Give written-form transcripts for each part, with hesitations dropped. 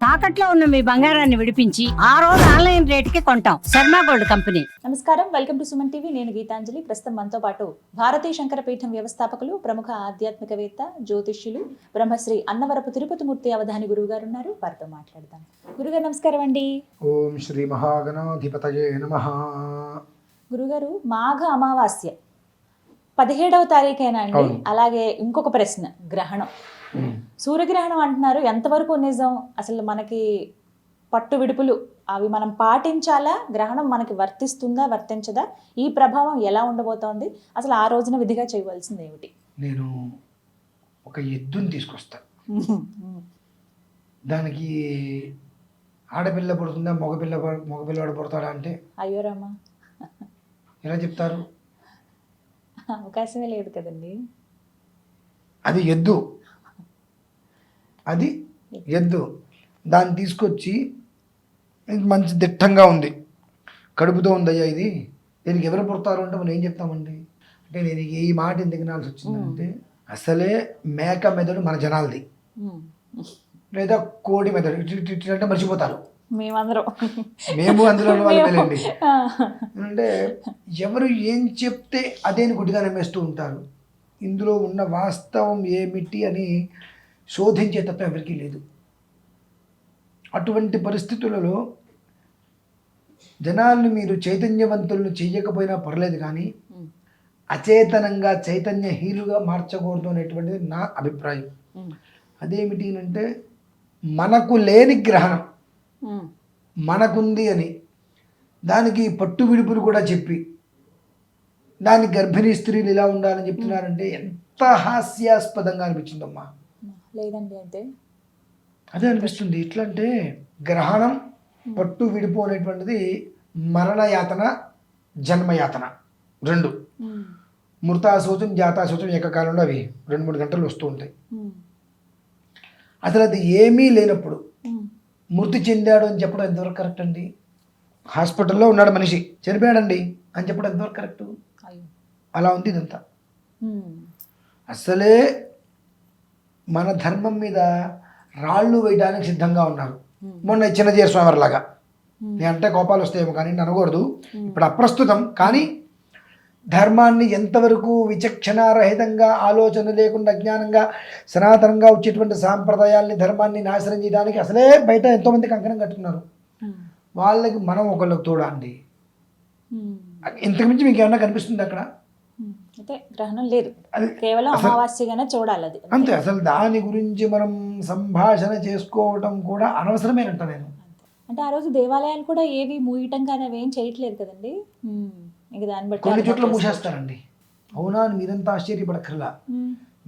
తాకట్లో ఉన్న మీ బంగారాన్ని విడిపించి ఆ రోజు ఆన్లైన్ రేటుకి కొంటాం. Sharma gold company. నమస్కారం, వెల్కమ్ టు సుమన్ టీవీ. నేను గీతాంజలి. ప్రస్తుతం మనతో పాటు భారతీయ శంకరపీఠం వ్యవస్థాపకులు, ప్రముఖ ఆధ్యాత్మికవేత్త, జ్యోతిష్యులు, బ్రహ్మశ్రీ అన్నవరపు తిరుపతిమూర్తి అవధాని గురువు గారు ఉన్నారు. వారితో మాట్లాడదాం. గురుగారు నమస్కారం అండి. ఓం శ్రీ మహాగణాధిపతయే నమః. గురుగారు, మాఘ అమావాస్య 17వ తారీఖైనా అండి. అవును. అలాగే ఇంకొక ప్రశ్న, గ్రహణం. సూర్యగ్రహణం అంటున్నారు, ఎంతవరకు నిజం? అసలు మనకి పట్టు విడుపులు అవి మనం పాటించాలా? గ్రహణం మనకి వర్తిస్తుందా, వర్తించదా? ఈ ప్రభావం ఎలా ఉండబోతోంది? అసలు ఆ రోజున విధిగా చేయవలసింది ఏమిటి? నేను ఒక ఎద్దుని తీసుకొస్తాను. దానికి ఆడపిల్ల పుడుతుందా, మగపిల్లవాడు పుడతాడా అంటే అయ్యో రామా, ఎలా చెప్తారు? అవకాశమే లేదు కదండి. అది ఎద్దు, అది ఎద్దు. దాన్ని తీసుకొచ్చి మంచి దిట్టంగా ఉంది, కడుపుతో ఉందయ్యా ఇది, దీనికి ఎవరు పుడతారు అంటే మనం ఏం చెప్తామండి? అంటే నేను ఈ మాట ఎందుకు వినాల్సి వచ్చిందంటే, అసలే మేక మెదడు మన జనాలది, లేదా కోడి మెదడు అంటే మర్చిపోతారు. మేమందరం మేము అందులో ఉన్న వాళ్ళండి. అంటే ఎవరు ఏం చెప్తే అదేని గుడ్డిగా నమ్మేస్తూ ఉంటారు. ఇందులో ఉన్న వాస్తవం ఏమిటి అని శోధించే తత్వం ఎవరికీ లేదు. అటువంటి పరిస్థితులలో జనాల్ని మీరు చైతన్యవంతులను చెయ్యకపోయినా పర్లేదు, కానీ అచేతనంగా చైతన్యహీనులుగా మార్చకూడదు అనేటువంటిది నా అభిప్రాయం. అదేమిటి అంటే, మనకు లేని గ్రహణం మనకుంది అని దానికి పట్టు విడుపులు కూడా చెప్పి దాని గర్భిణీ స్త్రీలు ఇలా ఉండాలని చెప్తున్నారంటే ఎంత హాస్యాస్పదంగా అనిపించిందమ్మా. లేదండి, అంటే అదే అనిపిస్తుంది. ఎట్లా అంటే, గ్రహణం పట్టు విడుపు అనేటువంటిది మరణయాతన, జన్మయాతన రెండు. మృతాశోచం, జాతాశోచం ఏకకాలంలో అవి 2-3 గంటలు వస్తూ ఉంటాయి. అసలు అది ఏమీ లేనప్పుడు మృతి చెందాడు అని చెప్పడం ఎంతవరకు కరెక్ట్ అండి? హాస్పిటల్లో ఉన్నాడు మనిషి, చనిపోయాడండి అని చెప్పడం ఎంతవరకు కరెక్ట్? అలా ఉంది ఇదంతా. అసలే మన ధర్మం మీద రాళ్ళు వేయడానికి సిద్ధంగా ఉన్నారు. మొన్న చిన్నజీర స్వామిలాగా. నేను అంటే కోపాలు వస్తాయేమో కానీ అనకూడదు, ఇప్పుడు అప్రస్తుతం. కానీ ధర్మాన్ని ఎంతవరకు విచక్షణారహితంగా, ఆలోచన లేకుండా, అజ్ఞానంగా సనాతనంగా వచ్చేటువంటి సాంప్రదాయాల్ని, ధర్మాన్ని నాశనం చేయడానికి అసలే బయట ఎంతోమంది కంకణం కట్టుకున్నారు. వాళ్ళకి మనం ఒకళ్ళకి తోడా అండి. ఇంతకుమించి మీకు ఏమన్నా కనిపిస్తుంది అక్కడ? అయితే గ్రహణం లేదు, కేవలం అమావాస్యగానే చూడాలి అది అంతే. అసలు దాని గురించి మనం సంభాషణ చేసుకోవడం కూడా అనవసరమేనంట నేను. అంటే ఆ రోజు దేవాలయాలు కూడా ఏవి మూయటం కానీ అవి ఏం చేయట్లేదు కదండి. ఇంక దాన్ని బట్టి కొన్ని చోట్ల మూసేస్తారండి. అవునా అని మీరంతా ఆశ్చర్యపడక్కర్లా.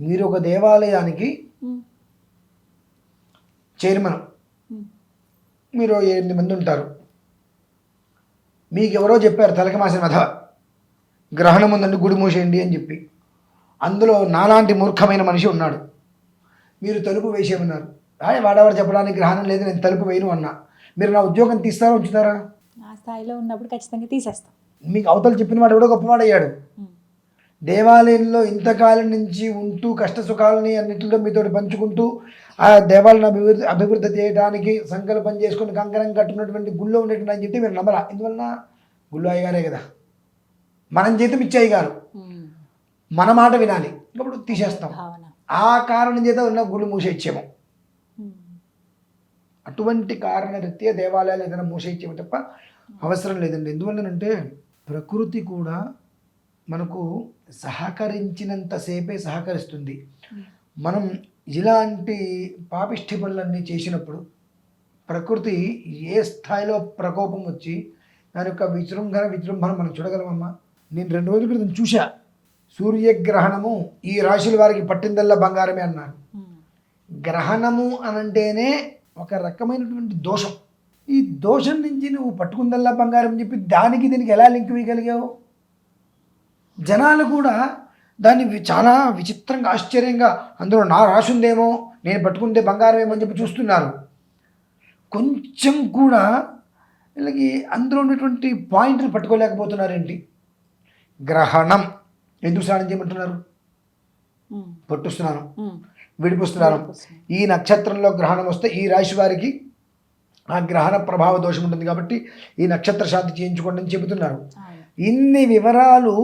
మీరు ఒక దేవాలయానికి చైర్మన్, మీరు 8 మంది ఉంటారు. మీకు ఎవరో చెప్పారు తలకి మాసిన మధ, గ్రహణం ఉందండి గుడి మూసేయండి అని చెప్పి. అందులో నాలాంటి మూర్ఖమైన మనిషి ఉన్నాడు. మీరు తలుపు వేసేమన్నారు. వాడెవరు చెప్పడానికి గ్రహణం లేదు, నేను తలుపు వేయను అన్నా. మీరు నా ఉద్యోగం తీస్తారా, ఉంచుతారా? ఆ స్థాయిలో ఉన్నప్పుడు ఖచ్చితంగా తీసేస్తాం. మీకు అవతల చెప్పిన వాడు ఎవడో గొప్పవాడయ్యాడు. దేవాలయంలో ఇంతకాలం నుంచి ఉంటూ కష్ట సుఖాలని అన్నింటిలో మీతో పంచుకుంటూ ఆ దేవాలయాన్ని అభివృద్ధి చేయడానికి సంకల్పం చేసుకుని కంకణం కట్టుకున్నటువంటి గుళ్ళో ఉండేటువంటి అని చెప్తే మీరు నమ్మరా. ఎందువలన? గుళ్ళు అయ్యగారే కదా, మనం జీతం ఇచ్చే అయ్యగారు, మన మాట వినాలి, ఇప్పుడు తీసేస్తాం. ఆ కారణం చేత ఉన్న గుళ్ళు మూసేచ్చేమో. అటువంటి కారణరీత్యా దేవాలయాలు ఏదైనా మూసేచ్చేమో తప్ప అవసరం లేదండి. ఎందువల్లనంటే, ప్రకృతి కూడా మనకు సహకరించినంతసేపే సహకరిస్తుంది. మనం ఇలాంటి పాపిష్టి పనులన్నీ చేసినప్పుడు ప్రకృతి ఏ స్థాయిలో ప్రకోపం వచ్చి దాని యొక్క విజృంభణ మనం చూడగలమమ్మా. నేను 2 రోజుల క్రితం చూసా, సూర్యగ్రహణము ఈ రాశుల వారికి పట్టిందల్లా బంగారమే అన్నారు. గ్రహణము అనంటేనే ఒక రకమైనటువంటి దోషం. ఈ దోషం నుంచి నువ్వు పట్టుకుందల్లా బంగారం అని చెప్పి దానికి దీనికి ఎలా లింక్ వేయగలిగావు? జనాలు కూడా దాన్ని చాలా విచిత్రంగా, ఆశ్చర్యంగా, అందులో నా రాశి ఉందేమో, నేను పట్టుకుంటే బంగారం ఏమో అని చెప్పి చూస్తున్నారు. కొంచెం కూడా వీళ్ళకి అందులో ఉన్నటువంటి పాయింట్ని పట్టుకోలేకపోతున్నారేంటి? గ్రహణం ఎందుకు స్నానం చేయమంటున్నారు? పట్టుస్తున్నాను, విడిపిస్తున్నాను. ఈ నక్షత్రంలో గ్రహణం వస్తే ఈ రాశి వారికి ఆ గ్రహణ ప్రభావ దోషం ఉంటుంది కాబట్టి ఈ నక్షత్ర శాంతి చేయించుకోండి అని చెబుతున్నారు. అవును. ఇన్ని వివరాలు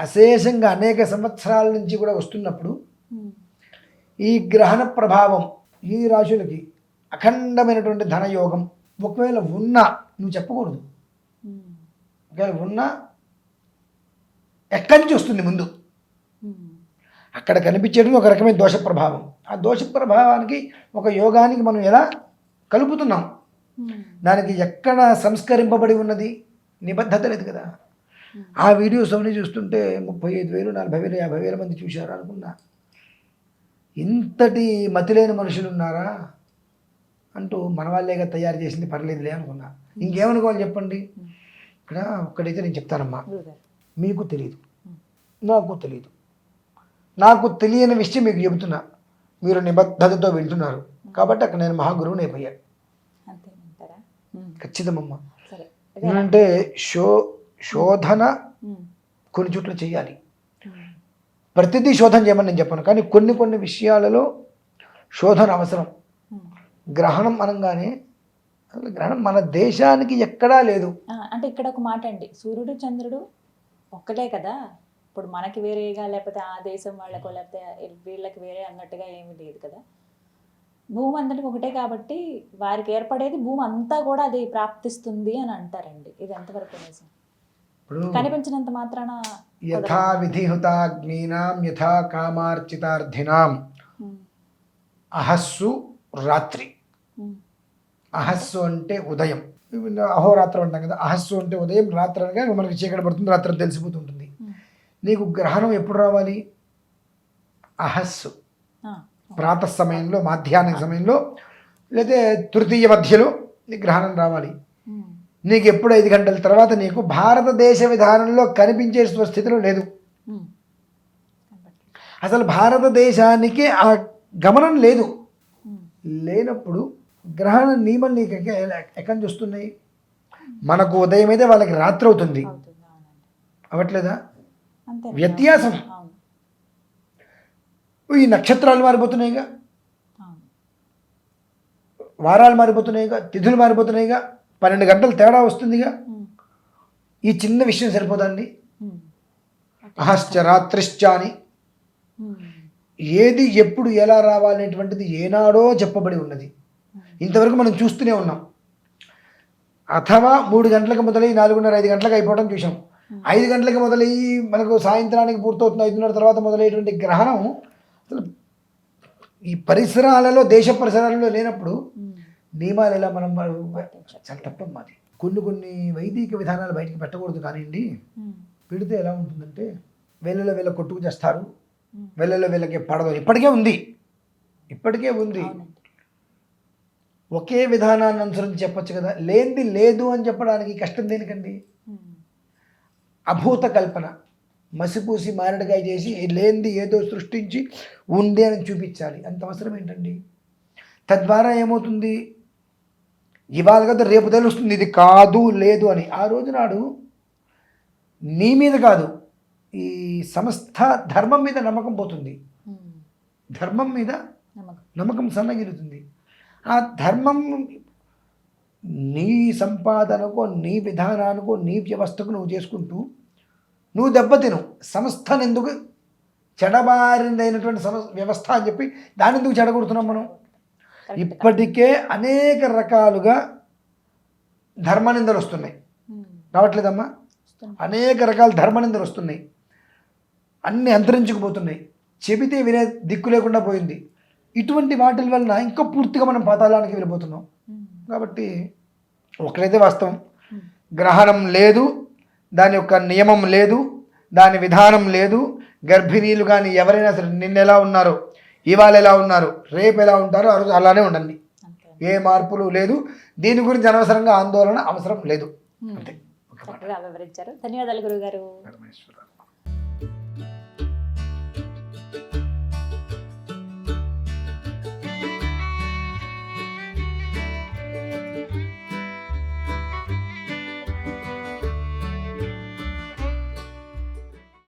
అశేషంగా అనేక సంవత్సరాల నుంచి కూడా వస్తున్నప్పుడు ఉమ్. ఈ గ్రహణ ప్రభావం ఈ రాశులకి అఖండమైనటువంటి ధనయోగం ఒకవేళ ఉన్నా నువ్వు చెప్పకూడదు. ఉమ్. ఒకవేళ ఉన్నా ఎక్కడి నుంచి వస్తుంది ముందు ఉమ్. అక్కడ కనిపించేది ఒక రకమైన దోష ప్రభావం. ఆ దోష ప్రభావానికి ఒక యోగానికి మనం ఎలా కలుపుతున్నాం, ఉమ్. దానికి ఎక్కడ సంస్కరింపబడి ఉన్నది, నిబద్ధత లేదు కదా. ఆ వీడియోస్ అవన్నీ చూస్తుంటే 35,000 40,000 50,000 మంది చూశారు అనుకున్నా. ఇంతటి మతిలేని మనుషులు ఉన్నారా అంటూ మన వాళ్ళేగా తయారు చేసింది, పర్లేదులే అనుకున్నా. ఇంకేమనుకోవాలి చెప్పండి. ఇక్కడ ఒక్కడైతే నేను చెప్తానమ్మా, గురుగారు. మీకు తెలియదు, నాకు తెలియదు, నాకు తెలియని విషయం మీకు చెబుతున్నా, మీరు నిబద్ధతతో వింటున్నారు కాబట్టి అక్కడ నేను మహాగురువుని అయిపోయా. అంతేనంటారా? ఖచ్చితమమ్మా. సరే. ఎందుకంటే శోధన ఉమ్. కొన్ని చోట్ల చేయాలి. ఉమ్. ప్రతిదీ శోధన చేయమని నేను చెప్పను, కానీ కొన్ని విషయాలలో శోధన అవసరం. ఉమ్. గ్రహణం అనగానే అసలు గ్రహణం మన దేశానికి ఎక్కడా లేదు. అంటే ఇక్కడ ఒక మాట అండి, సూర్యుడు చంద్రుడు ఒక్కటే కదా. ఇప్పుడు మనకి వేరేగా లేకపోతే ఆ దేశం వాళ్ళకో లేకపోతే వీళ్ళకి వేరే అన్నట్టుగా ఏమీ లేదు కదా. భూమి అంతటికి ఒకటే కాబట్టి వారికి ఏర్పడేది భూమి అంతా కూడా అది ప్రాప్తిస్తుంది అని అంటారండి. ఇది ఎంతవరకు నిజం? ఇప్పుడు కనిపించినంత మాత్రాన యథా విధిహుతాగ్నీనాం యథా కామార్చితార్థినాం అహస్సు రాత్రి. అహస్సు అంటే ఉదయం, అహోరాత్రం అంటాం కదా. అహస్సు అంటే ఉదయం, రాత్రి అనగా మనకి చీకటి పడుతుంది, రాత్రి తెలిసిపోతుంటుంది. నీకు గ్రహణం ఎప్పుడు రావాలి? అహస్సు ప్రాతః సమయంలో, మాధ్యాహ్న సమయంలో, లేదా తృతీయ మధ్యలో నీకు గ్రహణం రావాలి. నీకు ఎప్పుడు 5 గంటల తర్వాత నీకు భారతదేశ విధానంలో కనిపించే స్థితిలో లేదు. అసలు భారతదేశానికి ఆ గమనం లేదు. లేనప్పుడు గ్రహణ నియమం నీకు ఎక్కడి నుంచి వస్తున్నాయి? మనకు ఉదయం అయితే వాళ్ళకి రాత్రి అవుతుంది, అవట్లేదా? వ్యత్యాసం. ఈ నక్షత్రాలు మారిపోతున్నాయిగా, వారాలు మారిపోతున్నాయిగా, తిథులు మారిపోతున్నాయిగా, 12 గంటలు తేడా వస్తుందిగా. ఈ చిన్న విషయం సరిపోదండి. అహశ్చ రాత్రిశ్చ అని ఏది ఎప్పుడు ఎలా రావాలనేటువంటిది ఏనాడో చెప్పబడి ఉన్నది. ఇంతవరకు మనం చూస్తూనే ఉన్నాం. అథవా 3 గంటలకు మొదలై 4:30 5 గంటలకు అయిపోవడం చూసాం. 5 గంటలకు మొదలయ్యి మనకు సాయంత్రానికి పూర్తవుతుంది 5:30 తర్వాత మొదలయ్యేటువంటి గ్రహణం అసలు ఈ పరిసరాలలో, దేశ పరిసరాలలో లేనప్పుడు నియమాలు ఎలా మనం చాలా తప్పమ్మాది. కొన్ని వైదిక విధానాలు బయటికి పెట్టకూడదు కానివ్వండి. పెడితే ఎలా ఉంటుందంటే వేళ్ళలో వీళ్ళ కొట్టుకు చేస్తారు, వేళ్ళలో వీళ్ళకి పడదు. ఇప్పటికే ఉంది. ఒకే విధానాన్ని అనుసరించి చెప్పొచ్చు కదా. లేనిది లేదు అని చెప్పడానికి కష్టం దేనికండి? అభూత కల్పన, మసిపూసి మారడికాయ చేసి లేనిది ఏదో సృష్టించి ఉంది అని చూపించాలి. అంత అవసరం ఏంటండి? తద్వారా ఏమవుతుంది? ఇవాళ కదా రేపు తెలుస్తుంది ఇది కాదు లేదు అని. ఆ రోజు నాడు నీ మీద కాదు, ఈ సమస్త ధర్మం మీద నమ్మకం పోతుంది. ధర్మం మీద నమ్మకం సన్నగిలుతుంది. ఆ ధర్మం నీ సంపాదనకో, నీ విధానానికో, నీ వ్యవస్థకు నువ్వు చేసుకుంటూ నువ్వు దెబ్బతిను. సంస్థను ఎందుకు చెడబారిందైనటువంటి వ్యవస్థ అని చెప్పి దాన్ని ఎందుకు చెడగొడుతున్నాం మనం? ఇప్పటికే అనేక రకాలుగా ధర్మనిందలు వస్తున్నాయి, రావట్లేదమ్మా? అనేక రకాల ధర్మనిందలు వస్తున్నాయి, అన్నీ అంతరించుకుపోతున్నాయి, చెబితే వినే దిక్కు లేకుండా పోయింది. ఇటువంటి వాటి వలన ఇంకా పూర్తిగా మనం పాతాళానికి వెళ్ళిపోతున్నాం. కాబట్టి ఒకటైతే వాస్తవం, గ్రహణం లేదు, దాని యొక్క నియమం లేదు, దాని విధానం లేదు. గర్భిణీలు కానీ ఎవరైనా సరే నిన్న ఎలా ఉన్నారో, ఇవాళ ఎలా ఉన్నారు, రేపు ఎలా ఉంటారో ఆ రోజు అలానే ఉండండి. ఏ మార్పులు లేదు. దీని గురించి అనవసరంగా ఆందోళన అవసరం లేదు. అంతే. చక్కగా వివరించారు. ధన్యవాదాలు గురుగారు.